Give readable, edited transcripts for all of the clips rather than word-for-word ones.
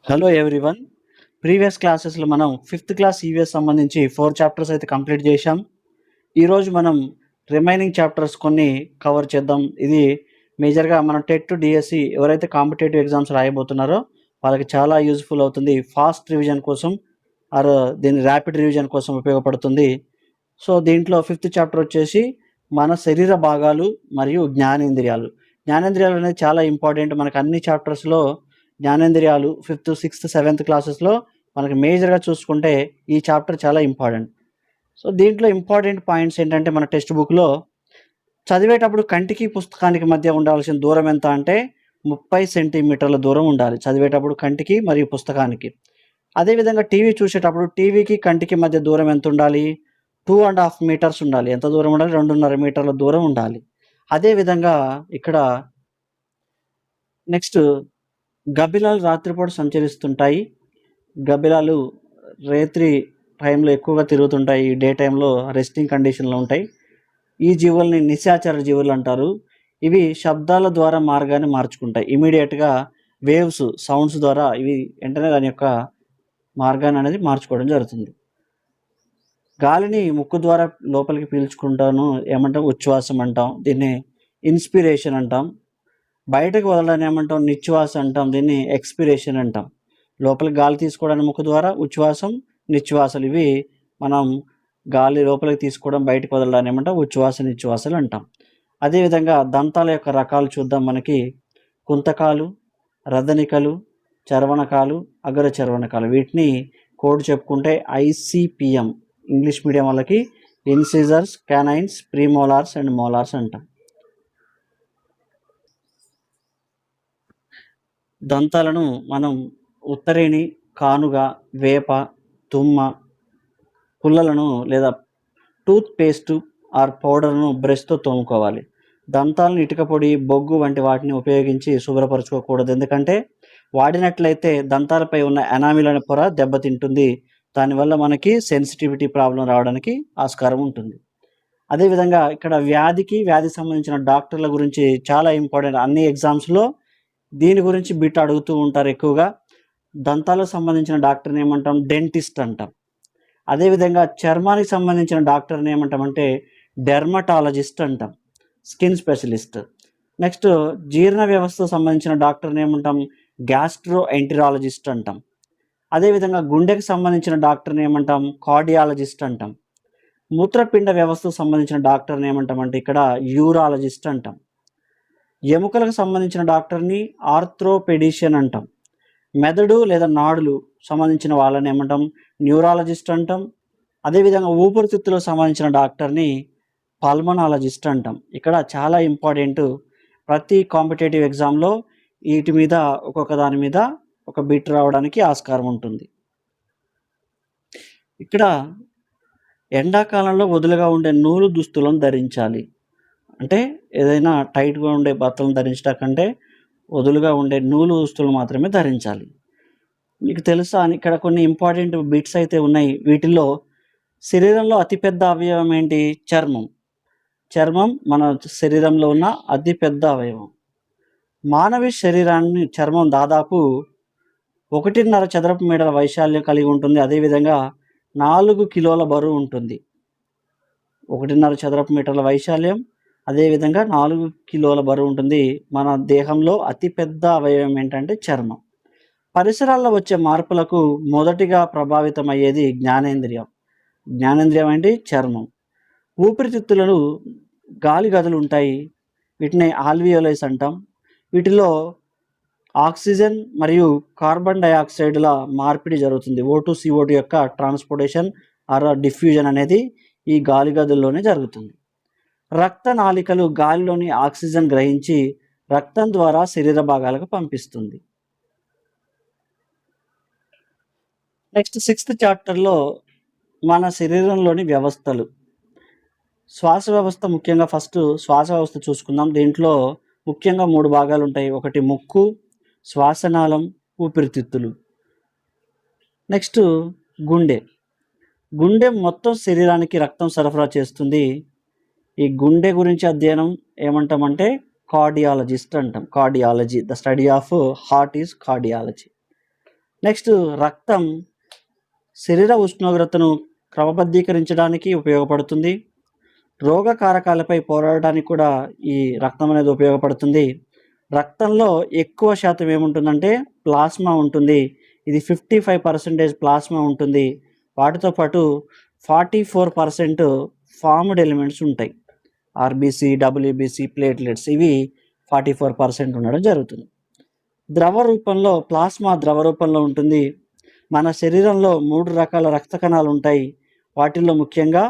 Hello everyone. Previous క్లాసెస్లో మనం fifth class EVS సంబంధించి 4 చాప్టర్స్ అయితే కంప్లీట్ చేశాం. ఈరోజు మనం రిమైనింగ్ చాప్టర్స్ కొన్ని కవర్ చేద్దాం. ఇది మేజర్గా మన టెట్ డిఎస్సి ఎవరైతే కాంపిటేటివ్ ఎగ్జామ్స్ రాయబోతున్నారో వాళ్ళకి చాలా యూజ్ఫుల్ అవుతుంది. ఫాస్ట్ రివిజన్ కోసం ఆర్ దీని ర్యాపిడ్ రివిజన్ కోసం ఉపయోగపడుతుంది. సో దీంట్లో ఫిఫ్త్ చాప్టర్ వచ్చేసి మన శరీర భాగాలు మరియు జ్ఞానేంద్రియాలు. జ్ఞానేంద్రియాలు అనేది చాలా ఇంపార్టెంట్. మనకు అన్ని చాప్టర్స్లో జ్ఞానేంద్రియాలు 5th, 6th, 7th క్లాసెస్లో మనకి మేజర్గా చూసుకుంటే ఈ చాప్టర్ చాలా ఇంపార్టెంట్. సో దీంట్లో ఇంపార్టెంట్ పాయింట్స్ ఏంటంటే మన టెక్స్ట్ బుక్లో చదివేటప్పుడు కంటికి పుస్తకానికి మధ్య ఉండాల్సిన దూరం ఎంత అంటే 30 సెంటీమీటర్ల దూరం ఉండాలి చదివేటప్పుడు కంటికి మరియు పుస్తకానికి. అదేవిధంగా టీవీ చూసేటప్పుడు టీవీకి కంటికి మధ్య దూరం ఎంత ఉండాలి? 2.5 మీటర్స్ ఉండాలి. ఎంత దూరం ఉండాలి? 2.5 మీటర్ల దూరం ఉండాలి. అదేవిధంగా ఇక్కడ నెక్స్ట్ గబ్బిలాలు రాత్రిపూట సంచరిస్తుంటాయి. గబ్బిలాలు రాత్రి టైంలో ఎక్కువగా తిరుగుతుంటాయి. డే టైంలో రెస్టింగ్ కండిషన్లో ఉంటాయి. ఈ జీవుల్ని నిశాచర జీవులు అంటారు. ఇవి శబ్దాల ద్వారా మార్గాన్ని మార్చుకుంటాయి. ఇమీడియట్గా వేవ్స్ సౌండ్స్ ద్వారా ఇవి వెంటనే దాని యొక్క మార్గాన్ని అనేది మార్చుకోవడం జరుగుతుంది. గాలిని ముక్కు ద్వారా లోపలికి పీల్చుకుంటాను ఏమంటాం? ఉచ్ఛ్వాసం అంటాం. దీన్ని ఇన్స్పిరేషన్ అంటాం. బయటకు వదలడాన్ని ఏమంటాం? నిశ్వాస అంటాం. దీన్ని ఎక్స్పిరేషన్ అంటాం. లోపలికి గాలి తీసుకోవడానికి ముక్కు ద్వారా ఉచ్ఛ్వాసం, నిశ్వాసలు. ఇవి మనం గాలి లోపలికి తీసుకోవడం, బయటకు వదలడాన్ని ఏమంటాం? ఉచ్ఛ్వాస, నిశ్వాసలు అంటాం. అదేవిధంగా దంతాల యొక్క రకాలు చూద్దాం. మనకి కుంతకాలు, రదనికలు, చర్వణకాలు, అగర చర్వణకాలు. వీటిని కోడ్ చెప్పుకుంటే ఐసిపిఎం. ఇంగ్లీష్ మీడియం వాళ్ళకి ఇన్సిజర్స్, క్యానైన్స్, ప్రీమోలార్స్ అండ్ మోలార్స్ అంటాం. దంతాలను మనం ఉత్తరేణి, కానుగ, వేప, తుమ్మ, పుల్లలను లేదా టూత్ పేస్ట్ ఆర్ పౌడర్ను బ్రష్తో తోముకోవాలి. దంతాలను ఇటుక పొడి, బొగ్గు వంటి వాటిని ఉపయోగించి శుభ్రపరచుకోకూడదు. ఎందుకంటే వాడినట్లయితే దంతాలపై ఉన్న ఎనామిల్ అనే పొర దెబ్బతింటుంది. దానివల్ల మనకి సెన్సిటివిటీ ప్రాబ్లం రావడానికి ఆస్కారం ఉంటుంది. అదేవిధంగా ఇక్కడ వ్యాధి సంబంధించిన డాక్టర్ల గురించి చాలా ఇంపార్టెంట్. అన్ని ఎగ్జామ్స్లో దీని గురించి బిట్ అడుగుతూ ఉంటారు ఎక్కువగా. దంతాలకు సంబంధించిన డాక్టర్ని ఏమంటాం? డెంటిస్ట్ అంటాం. అదేవిధంగా చర్మానికి సంబంధించిన డాక్టర్ని ఏమంటామంటే డెర్మటాలజిస్ట్ అంటాం, స్కిన్ స్పెషలిస్ట్. నెక్స్ట్ జీర్ణ వ్యవస్థకు సంబంధించిన డాక్టర్ని ఏమంటాం? గ్యాస్ట్రో ఎంటరాలజిస్ట్ అంటాం. అదేవిధంగా గుండెకి సంబంధించిన డాక్టర్ని ఏమంటాం? కార్డియాలజిస్ట్ అంటాం. మూత్రపిండ వ్యవస్థకు సంబంధించిన డాక్టర్ని ఏమంటామంటే ఇక్కడ యూరాలజిస్ట్ అంటాం. ఎముకలకు సంబంధించిన డాక్టర్ని ఆర్థ్రోపెడిషియన్ అంటాం. మెదడు లేదా నాడులు సంబంధించిన వాళ్ళని ఏమంటాం? న్యూరాలజిస్ట్ అంటాం. అదేవిధంగా ఊపిరితిత్తులకు సంబంధించిన డాక్టర్ని పల్మనాలజిస్ట్ అంటాం. ఇక్కడ చాలా ఇంపార్టెంట్. ప్రతి కాంపిటేటివ్ ఎగ్జామ్లో వీటి మీద ఒక్కొక్క దాని మీద ఒక బిట్ రావడానికి ఆస్కారం ఉంటుంది. ఇక్కడ ఎండాకాలంలో వదులుగా ఉండే నూలు దుస్తులను ధరించాలి. అంటే ఏదైనా టైట్గా ఉండే బట్టలను ధరించడం కంటే వదులుగా ఉండే నూలు దుస్తులు మాత్రమే ధరించాలి. మీకు తెలుసా అని ఇక్కడ కొన్ని ఇంపార్టెంట్ బిట్స్ అయితే ఉన్నాయి. వీటిల్లో శరీరంలో అతిపెద్ద అవయవం ఏంటి? చర్మం. చర్మం మన శరీరంలో ఉన్న అతిపెద్ద అవయవం. మానవ శరీరాన్ని చర్మం దాదాపు 1.5 చదరపు మీటర్ల వైశాల్యం కలిగి ఉంటుంది. అదేవిధంగా 4 కిలోల బరువు ఉంటుంది. 1.5 చదరపు మీటర్ల వైశాల్యం, అదేవిధంగా 4 కిలోల బరువు ఉంటుంది. మన దేహంలో అతిపెద్ద అవయవం ఏంటంటే చర్మం. పరిసరాల్లో వచ్చే మార్పులకు మొదటిగా ప్రభావితమయ్యేది జ్ఞానేంద్రియం. జ్ఞానేంద్రియం అంటే చర్మం. ఊపిరితిత్తులను గాలి గదులు ఉంటాయి. వీటిని ఆల్వియోలైస్ అంటాం. వీటిలో ఆక్సిజన్ మరియు కార్బన్ డయాక్సైడ్ల మార్పిడి జరుగుతుంది. O2 CO2 యొక్క ట్రాన్స్పోర్టేషన్ ఆర్ డిఫ్యూజన్ అనేది ఈ గాలి గదుల్లోనే జరుగుతుంది. రక్తనాళికలు గాలిలోని ఆక్సిజన్ గ్రహించి రక్తం ద్వారా శరీర భాగాలకు పంపిస్తుంది. నెక్స్ట్ 6th చాప్టర్లో మన శరీరంలోని వ్యవస్థలు, శ్వాస వ్యవస్థ. ముఖ్యంగా ఫస్ట్ శ్వాస వ్యవస్థ చూసుకుందాం. దీంట్లో ముఖ్యంగా 3 భాగాలు ఉంటాయి. ఒకటి ముక్కు, శ్వాసనాళం, ఊపిరితిత్తులు. నెక్స్ట్ గుండె. గుండె మొత్తం శరీరానికి రక్తం సరఫరా చేస్తుంది. ఈ గుండె గురించి అధ్యయనం ఏమంటామంటే కార్డియాలజిస్ట్ అంటాం. Cardiology, the study of heart is cardiology. Next రక్తం శరీర ఉష్ణోగ్రతను క్రమబద్ధీకరించడానికి ఉపయోగపడుతుంది. రోగకారకాలపై పోరాడడానికి కూడా ఈ రక్తం అనేది ఉపయోగపడుతుంది. రక్తంలో ఎక్కువ శాతం ఏముంటుందంటే ప్లాస్మా ఉంటుంది. ఇది 55% ప్లాస్మా ఉంటుంది. వాటితో పాటు 44% ఫార్మ్డ్ ఎలిమెంట్స్ ఉంటాయి. ఆర్బీసీ, డబ్ల్యూబీసీ, ప్లేట్లెట్స్ ఇవి 44% ఉండడం జరుగుతుంది. ద్రవ రూపంలో ప్లాస్మా ద్రవ రూపంలో ఉంటుంది. మన శరీరంలో 3 రకాల రక్త కణాలు ఉంటాయి. వాటిల్లో ముఖ్యంగా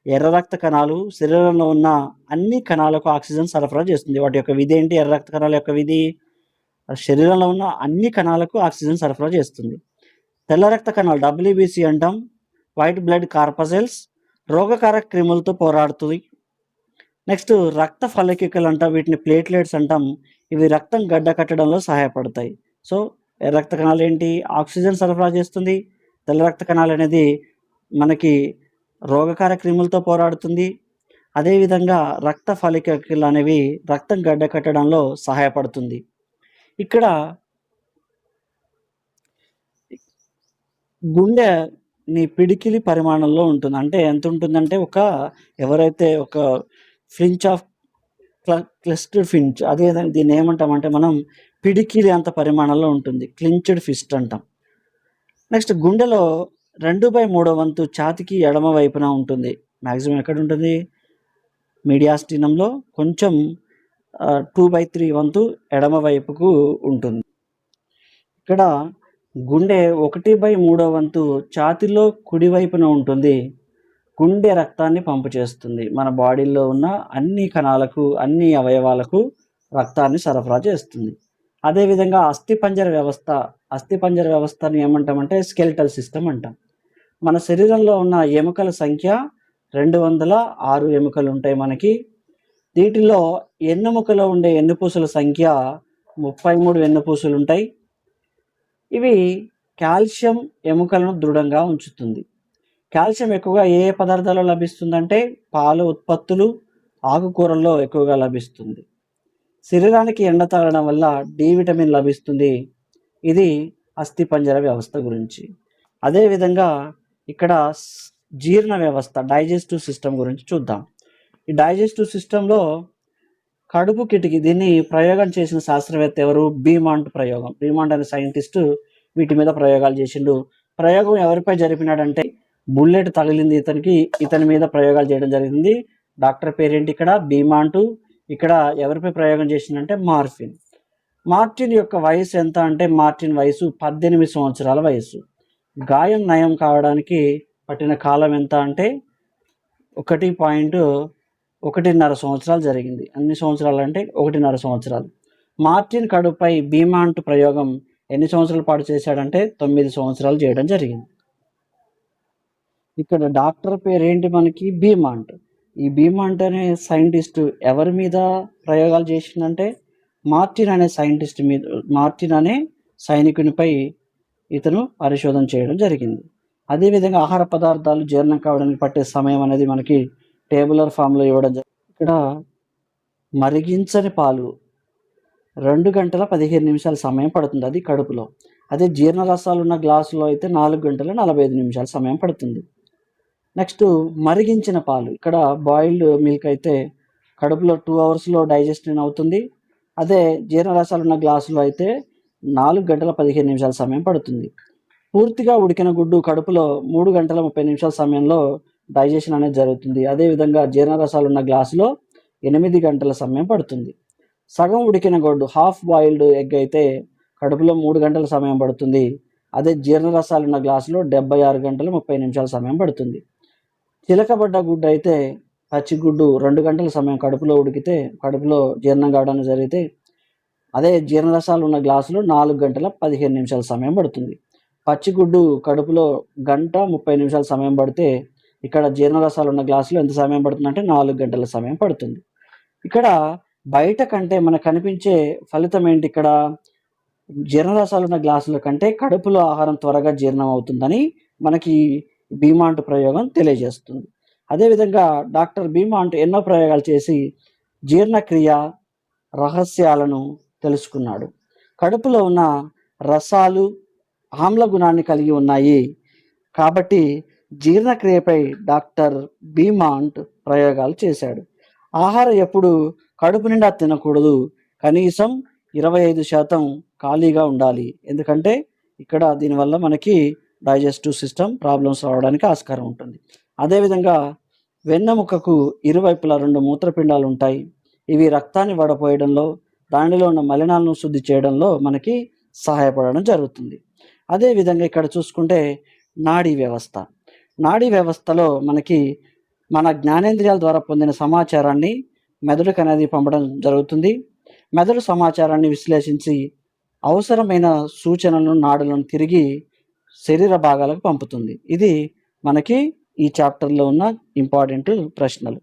ఎర్ర రక్త కణాలు శరీరంలో ఉన్న అన్ని కణాలకు ఆక్సిజన్ సరఫరా చేస్తుంది. వాటి యొక్క విధి ఏంటి? ఎర్ర రక్త కణాల యొక్క విధి శరీరంలో ఉన్న అన్ని కణాలకు ఆక్సిజన్ సరఫరా చేస్తుంది. తెల్ల రక్త కణాలు డబ్ల్యూబీసీ అంటాం. వైట్ బ్లడ్ కార్పసెల్స్ రోగకారక క్రిములతో పోరాడుతుంది. నెక్స్ట్ రక్త ఫలకికలు అంటాం, వీటిని ప్లేట్లెట్స్ అంటాం. ఇవి రక్తం గడ్డ కట్టడంలో సహాయపడతాయి. సో ఎర్ర రక్త కణాలు ఏంటి? ఆక్సిజన్ సరఫరా చేస్తుంది. తెల్ల రక్త కణాలు అనేది మనకి రోగకారక క్రిములతో పోరాడుతుంది. అదేవిధంగా రక్త ఫలికలు అనేవి రక్తం గడ్డ కట్టడంలో సహాయపడుతుంది. ఇక్కడ గుండె నీ పిడికిలి పరిమాణంలో ఉంటుంది. అంటే ఎంత ఉంటుందంటే ఎవరైతే ఒక ఫ్లించ్ ఆఫ్ క్లస్టర్డ్ ఫించ్, అదే దీన్ని ఏమంటామంటే మనం పిడికిలి అంత పరిమాణంలో ఉంటుంది. క్లించ్డ్ ఫిస్ట్ అంటాం. నెక్స్ట్ గుండెలో 2/3 వంతు ఛాతికి ఎడమ వైపున ఉంటుంది. మ్యాక్సిమం ఎక్కడ ఉంటుంది? మీడియాస్టినంలో కొంచెం 2/3 వంతు ఎడమ వైపుకు ఉంటుంది. ఇక్కడ గుండె 1/3 వంతు ఛాతిలో కుడివైపున ఉంటుంది. గుండె రక్తాన్ని పంపు చేస్తుంది. మన బాడీలో ఉన్న అన్ని కణాలకు, అన్ని అవయవాలకు రక్తాన్ని సరఫరా చేస్తుంది. అదేవిధంగా అస్థిపంజర వ్యవస్థని ఏమంటామంటే స్కెలిటల్ సిస్టమ్ అంటాం. మన శరీరంలో ఉన్న ఎముకల సంఖ్య 206 ఎముకలు ఉంటాయి మనకి. వీటిలో ఎన్నెముకలో ఉండే ఎన్నుపూసల సంఖ్య 33 వెన్నుపూసలు ఉంటాయి. ఇవి కాల్షియం ఎముకలను దృఢంగా ఉంచుతుంది. కాల్షియం ఎక్కువగా ఏ పదార్థాల్లో లభిస్తుందంటే పాలు ఉత్పత్తులు, ఆకుకూరల్లో ఎక్కువగా లభిస్తుంది. శరీరానికి ఎండ తగలడం వల్ల డి విటమిన్ లభిస్తుంది. ఇది అస్థిపంజర వ్యవస్థ గురించి. అదేవిధంగా ఇక్కడ జీర్ణ వ్యవస్థ, డైజెస్టివ్ సిస్టమ్ గురించి చూద్దాం. ఈ డైజెస్టివ్ సిస్టంలో కడుపు కిటికీ, దీన్ని ప్రయోగం చేసిన శాస్త్రవేత్త ఎవరు? బీమాంట్ ప్రయోగం. బీమాంట్ అనే సైంటిస్టు వీటి మీద ప్రయోగాలు చేసిండు. ప్రయోగం ఎవరిపై జరిపినాడంటే బుల్లెట్ తగిలింది ఇతని మీద ప్రయోగాలు చేయడం జరిగింది. డాక్టర్ పేరేంటి? ఇక్కడ బీమాంటు. ఇక్కడ ఎవరిపై ప్రయోగం చేసిందంటే మార్ఫిన్. మార్టిన్ యొక్క వయసు ఎంత అంటే మార్టిన్ వయసు 18 సంవత్సరాల వయసు. గాయం నయం కావడానికి పట్టిన కాలం ఎంత అంటే 1.5 సంవత్సరాలు జరిగింది. అన్ని సంవత్సరాలు అంటే 1.5 సంవత్సరాలు. మార్టిన్ కడుపై బీమాంట్ ప్రయోగం ఎన్ని సంవత్సరాల పాటు చేశాడంటే 9 సంవత్సరాలు చేయడం జరిగింది. ఇక్కడ డాక్టర్ పేరేంటి మనకి? బీమాంట్. ఈ బీమాంట్ అనే సైంటిస్ట్ ఎవరి మీద ప్రయోగాలు చేసిందంటే మార్టిన్ అనే సైనికునిపై ఇతను పరిశోధన చేయడం జరిగింది. అదేవిధంగా ఆహార పదార్థాలు జీర్ణం కావడానికి పట్టే సమయం అనేది మనకి టేబులర్ ఫామ్లో ఇవ్వడం జరిగింది. ఇక్కడ మరిగించని పాలు 2 గంటల 15 నిమిషాల సమయం పడుతుంది, అది కడుపులో. అదే జీర్ణరసాలు ఉన్న గ్లాసులో అయితే 4 గంటల 45 నిమిషాల సమయం పడుతుంది. నెక్స్ట్ మరిగించిన పాలు, ఇక్కడ బాయిల్డ్ మిల్క్ అయితే కడుపులో 2 అవర్స్లో డైజెషన్ అవుతుంది. అదే జీర్ణరసాలు ఉన్న గ్లాసులో అయితే 4 గంటల 15 నిమిషాల సమయం పడుతుంది. పూర్తిగా ఉడికిన గుడ్డు కడుపులో 3 గంటల 30 నిమిషాల సమయంలో డైజెషన్ అనేది జరుగుతుంది. అదేవిధంగా జీర్ణరసాలు ఉన్న గ్లాసులో 8 గంటల సమయం పడుతుంది. సగం ఉడికిన గుడ్డు, హాఫ్ బాయిల్డ్ ఎగ్ అయితే కడుపులో 3 గంటల సమయం పడుతుంది. అదే జీర్ణరసాలు ఉన్న గ్లాసులో 76 గంటల 30 నిమిషాల సమయం పడుతుంది. చిలకబడ్డ గుడ్డు అయితే పచ్చిగుడ్డు 2 గంటల సమయం కడుపులో ఉడికితే కడుపులో జీర్ణం కావడానికి జరిగితే అదే జీర్ణరసాలు ఉన్న గ్లాసులో 4 గంటల 15 నిమిషాల సమయం పడుతుంది. పచ్చిగుడ్డు కడుపులో 1 గంట 30 నిమిషాల సమయం పడితే ఇక్కడ జీర్ణరసాలు ఉన్న గ్లాసులో ఎంత సమయం పడుతుందంటే 4 గంటల సమయం పడుతుంది. ఇక్కడ బయట కంటే మనకు కనిపించే ఫలితం ఏంటి? ఇక్కడ జీర్ణరసాలు ఉన్న గ్లాసుల కంటే కడుపులో ఆహారం త్వరగా జీర్ణం అవుతుందని మనకి బీమాంట్ ప్రయోగం తెలియజేస్తుంది. అదేవిధంగా డాక్టర్ బీమాంట్ ఎన్నో ప్రయోగాలు చేసి జీర్ణక్రియ రహస్యాలను తెలుసుకున్నాడు. కడుపులో ఉన్న రసాలు ఆమ్ల గుణాన్ని కలిగి ఉన్నాయి. కాబట్టి జీర్ణక్రియపై డాక్టర్ బీమాంట్ ప్రయోగాలు చేశాడు. ఆహారం ఎప్పుడు కడుపు నిండా తినకూడదు, కనీసం 25% ఖాళీగా ఉండాలి. ఎందుకంటే ఇక్కడ దీనివల్ల మనకి డైజెస్టివ్ సిస్టమ్ ప్రాబ్లమ్స్ రావడానికి ఆస్కారం ఉంటుంది. అదేవిధంగా వెన్నెముకకు ఇరువైపులా 2 మూత్రపిండాలు ఉంటాయి. ఇవి రక్తాన్ని వడపోయడంలో, దానిలో ఉన్న మలినాలను శుద్ధి చేయడంలో మనకి సహాయపడడం జరుగుతుంది. అదేవిధంగా ఇక్కడ చూసుకుంటే నాడీ వ్యవస్థ. నాడీ వ్యవస్థలో మనకి మన జ్ఞానేంద్రియాల ద్వారా పొందిన సమాచారాన్ని మెదడుకు అనేది పంపడం జరుగుతుంది. మెదడు సమాచారాన్ని విశ్లేషించి అవసరమైన సూచనలను, నాడులను తిరిగి శరీర భాగాలకు పంపుతుంది. ఇది మనకి ఈ చాప్టర్లో ఉన్న ఇంపార్టెంట్ ప్రశ్నలు.